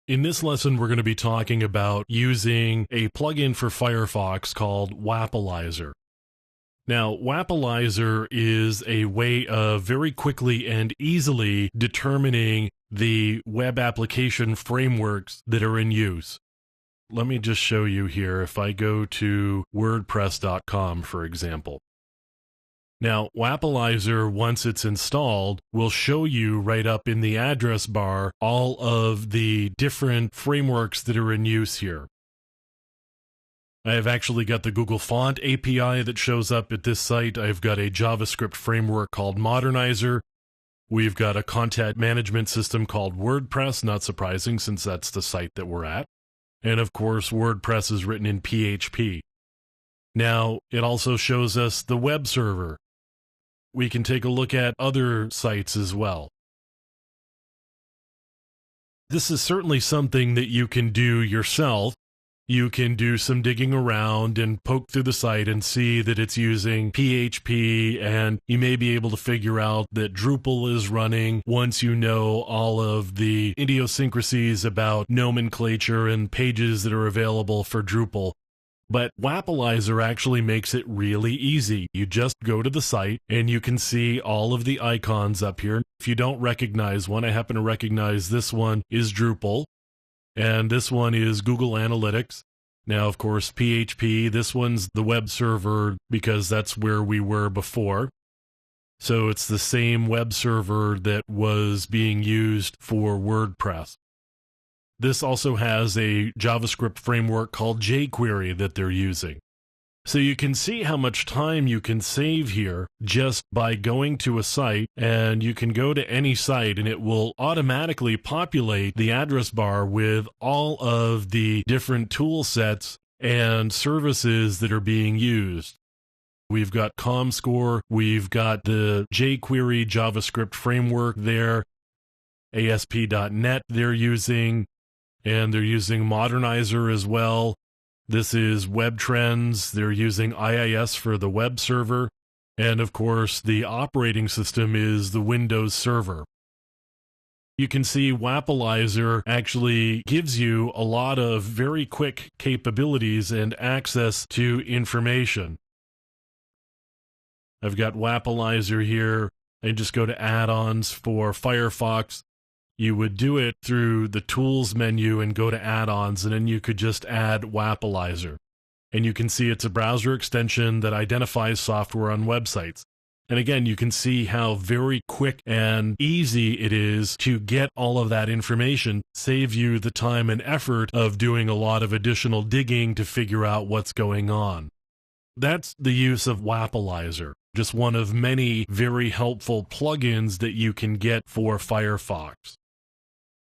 In this lesson, we're going to be talking about using a plugin for Firefox called Wappalyzer. Now, Wappalyzer is a way of very quickly and easily determining the web application frameworks that are in use. Let me just show you here. If I go to WordPress.com, for example. Now, Wappalyzer, once it's installed, will show you right up in the address bar all of the different frameworks that are in use here. I have actually got the Google Font API that shows up at this site. I've got a JavaScript framework called Modernizer. We've got a content management system called WordPress, not surprising since that's the site that we're at. And of course, WordPress is written in PHP. Now, it also shows us the web server. We can take a look at other sites as well. This is certainly something that you can do yourself. You can do some digging around and poke through the site and see that it's using PHP, and you may be able to figure out that Drupal is running once you know all of the idiosyncrasies about nomenclature and pages that are available for Drupal. But Wappalyzer actually makes it really easy. You just go to the site and you can see all of the icons up here. If you don't recognize one, I happen to recognize this one is Drupal, and this one is Google Analytics. Now, of course, PHP, this one's the web server because that's where we were before. So it's the same web server that was being used for WordPress. This also has a JavaScript framework called jQuery that they're using. So you can see how much time you can save here just by going to a site, and you can go to any site and it will automatically populate the address bar with all of the different tool sets and services that are being used. We've got ComScore, we've got the jQuery JavaScript framework there, ASP.NET they're using, and they're using Modernizer as well. This is Web Trends. They're using IIS for the web server. And of course, the operating system is the Windows Server. You can see Wappalyzer actually gives you a lot of very quick capabilities and access to information. I've got Wappalyzer here. I just go to add-ons for Firefox. You would do it through the Tools menu and go to Add-ons, and then you could just add Wappalyzer. And you can see it's a browser extension that identifies software on websites. And again, you can see how very quick and easy it is to get all of that information, save you the time and effort of doing a lot of additional digging to figure out what's going on. That's the use of Wappalyzer, just one of many very helpful plugins that you can get for Firefox.